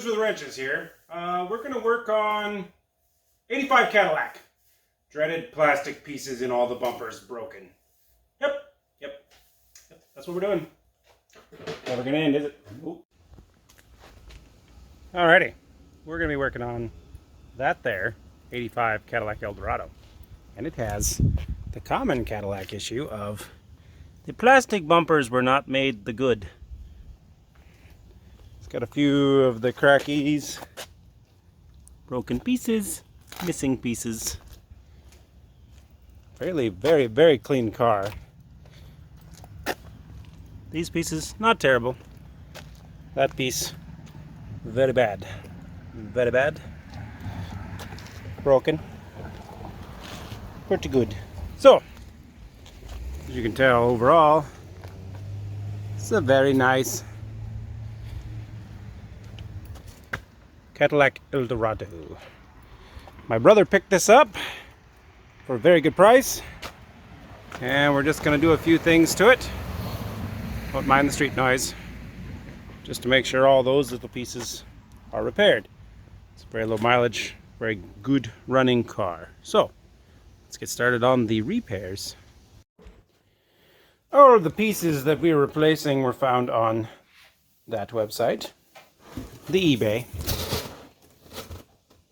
with wrenches here. We're going to work on 85 Cadillac. Dreaded plastic pieces in all the bumpers broken. Yep. That's what we're doing. Never going to end, is it? Ooh. Alrighty. We're going to be working on that there, 85 Cadillac Eldorado. And it has the common Cadillac issue of the plastic bumpers were not made the good. It's got a few of the crackies, broken pieces, missing pieces. Very clean car. These pieces, not terrible. That piece, very bad. Very bad. Broken. Pretty good. So, as you can tell overall, it's a very nice Cadillac Eldorado. My brother picked this up for a very good price, and we're just going to do a few things to it. Don't mind the street noise, just to make sure all those little pieces are repaired. It's a very low mileage, very good running car. So let's get started on the repairs. All of the pieces that we were replacing were found on that website, the eBay.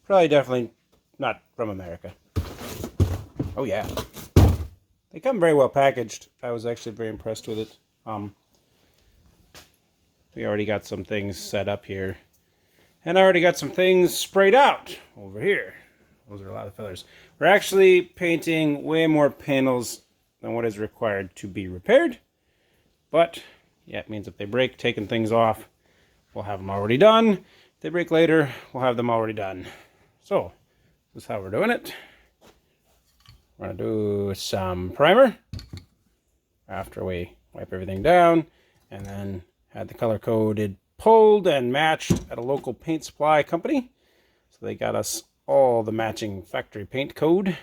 Probably definitely not from America. Oh yeah. They come very well packaged. I was actually very impressed with it. We already got some things set up here. And I already got some things sprayed out over here. Those are a lot of fillers. We're actually painting way more panels than what is required to be repaired. But, yeah, it means if they break, taking things off, we'll have them already done. If they break later, we'll have them already done. So, this is how we're doing it. We're going to do some primer after we wipe everything down, and then had the color coded pulled and matched at a local paint supply company. So they got us all the matching factory paint code.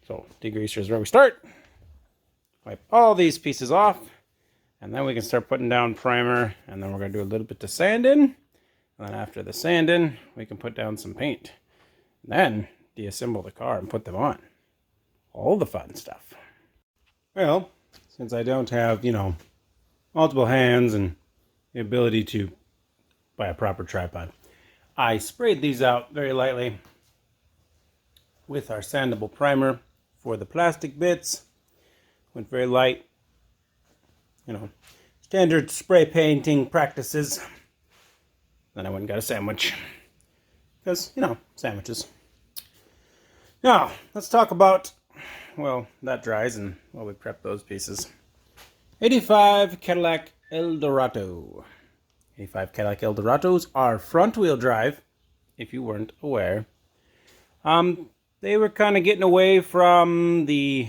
So degreaser is where we start. Wipe all these pieces off, and then we can start putting down primer, and then we're going to do a little bit of sanding. And then after the sanding, we can put down some paint. And then deassemble the car and put them on. All the fun stuff. Well, since I don't have, multiple hands and the ability to buy a proper tripod, I sprayed these out very lightly with our sandable primer for the plastic bits. Went very light, standard spray painting practices. Then I went and got a sandwich because, sandwiches. Now, let's talk about, that dries and while we prep those pieces. 85 Cadillac Eldorado. 85 Cadillac Eldorados are front-wheel drive, if you weren't aware. They were kind of getting away from the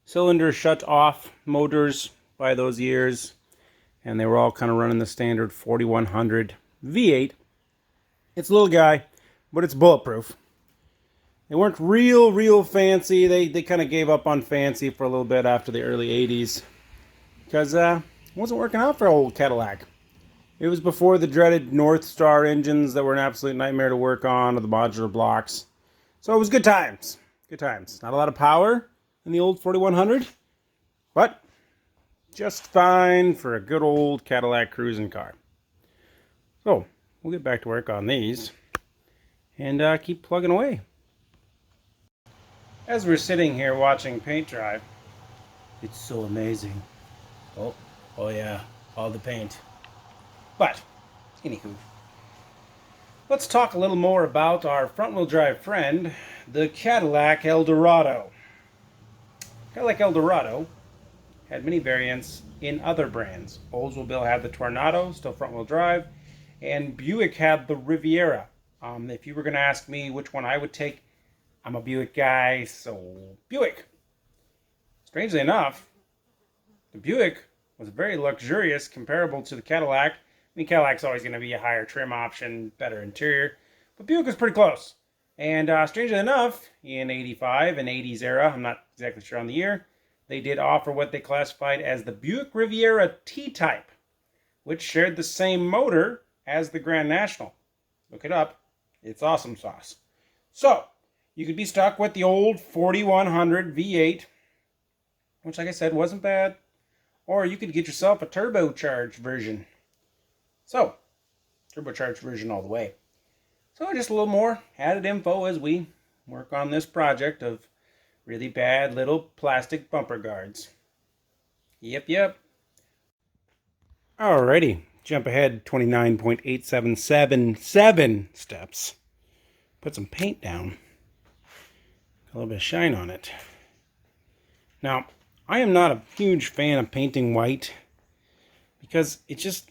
cylinder shut-off motors by those years, and they were all kind of running the standard 4100 V8. It's a little guy, but it's bulletproof. They weren't real fancy. They kind of gave up on fancy for a little bit after the early 80s. Because it wasn't working out for old Cadillac. It was before the dreaded North Star engines that were an absolute nightmare to work on, or the modular blocks. So it was good times. Good times. Not a lot of power in the old 4100, but just fine for a good old Cadillac cruising car. So we'll get back to work on these and keep plugging away. As we're sitting here watching paint dry, it's so amazing. Oh yeah, all the paint. But, anywho, let's talk a little more about our front-wheel drive friend, the Cadillac Eldorado. Cadillac Eldorado had many variants in other brands. Oldsmobile had the Tornado, still front-wheel drive, and Buick had the Riviera. If you were going to ask me which one I would take, I'm a Buick guy, so Buick. Strangely enough, the Buick was very luxurious, comparable to the Cadillac. I mean, Cadillac's always going to be a higher trim option, better interior, but Buick was pretty close. And strangely enough, in 85 and 80s era, I'm not exactly sure on the year, they did offer what they classified as the Buick Riviera T-Type, which shared the same motor as the Grand National. Look it up. It's awesome sauce. So, you could be stuck with the old 4100 V8, which, like I said, wasn't bad. Or you could get yourself a turbocharged version. So, turbocharged version all the way. So, just a little more added info as we work on this project of really bad little plastic bumper guards. Yep. Alrighty, jump ahead 29.8777 steps. Put some paint down. A little bit of shine on it. Now, I am not a huge fan of painting white because it just,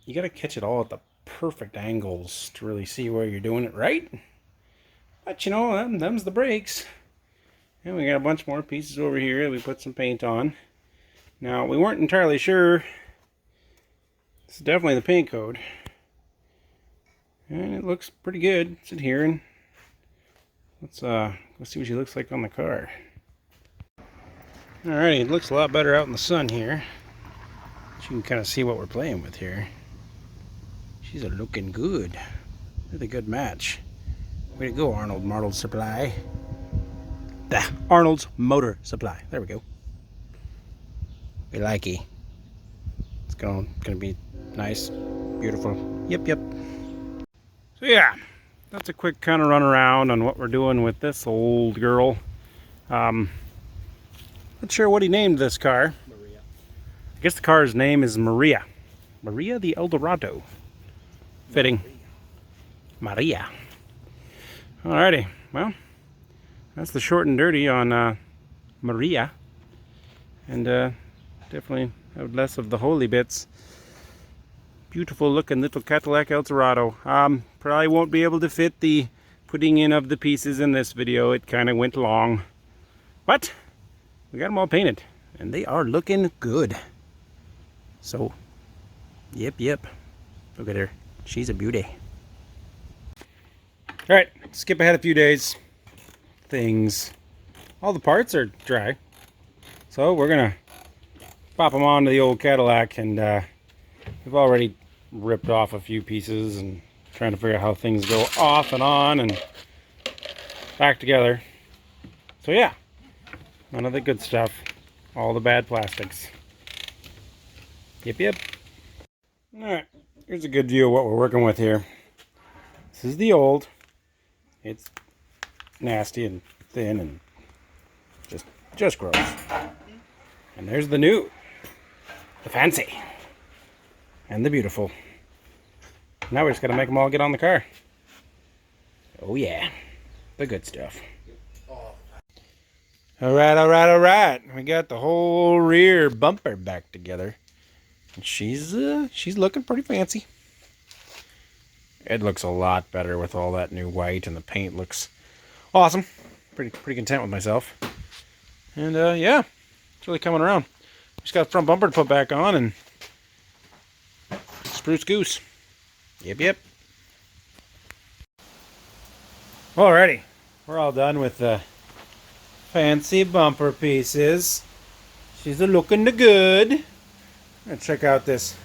you gotta catch it all at the perfect angles to really see where you're doing it right. But you know, them's the breaks. And we got a bunch more pieces over here that we put some paint on. Now, we weren't entirely sure. This is definitely the paint code. And it looks pretty good. It's adhering. Let's see what she looks like on the car. Alrighty, it looks a lot better out in the sun here. You can kind of see what we're playing with here. She's a looking good. Really good match. Way to go, Arnold Supply. Arnold's Motor Supply. There we go. We like it. It's gonna be nice, beautiful. Yep. So yeah, that's a quick kind of run around on what we're doing with this old girl. Not sure what he named this car. Maria. I guess the car's name is Maria. Maria the Eldorado. Fitting. Maria. Alrighty, well, that's the short and dirty on Maria. And definitely have less of the holy bits. Beautiful looking little Cadillac Eldorado. Probably won't be able to fit the putting in of the pieces in this video. It kind of went long. But we got them all painted. And they are looking good. So, yep. Look at her. She's a beauty. Alright, skip ahead a few days. All the parts are dry. So we're going to pop them onto the old Cadillac, and we've already ripped off a few pieces and trying to figure out how things go off and on and back together. So yeah, none of the good stuff, all the bad plastics. Yep. Alright, here's a good view of what we're working with here. This is the old. It's nasty and thin and just gross. And there's the new, the fancy, and the beautiful. Now we just gotta make them all get on the car. Oh yeah, the good stuff. Alright. We got the whole rear bumper back together. And she's looking pretty fancy. It looks a lot better with all that new white, and the paint looks awesome. Pretty content with myself. And yeah, it's really coming around. Just got the front bumper to put back on, and spruce goose. Yep. Alrighty, we're all done with the fancy bumper pieces. She's looking good. Let's check out this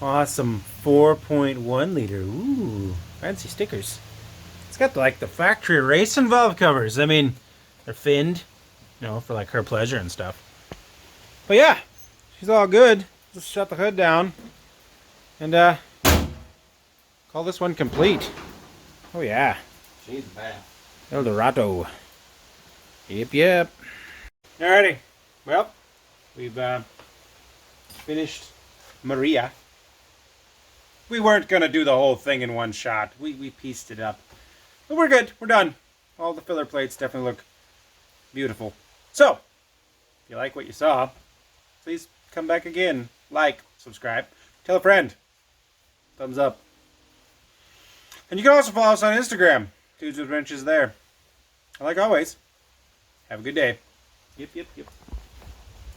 awesome 4.1 liter. Ooh, fancy stickers. It's got like the factory racing valve covers. I mean, they're finned, you know, for like her pleasure and stuff. But yeah, she's all good. Just shut the hood down and call this one complete. Oh yeah. She's bad. Eldorado. Yep. Alrighty. Well, we've finished Maria. We weren't going to do the whole thing in one shot. We pieced it up. But we're good. We're done. All the filler plates definitely look beautiful. So, if you like what you saw, please come back again. Like, subscribe, tell a friend. Thumbs up. And you can also follow us on Instagram. Dudes with Wrenches there. And like always, have a good day. Yep.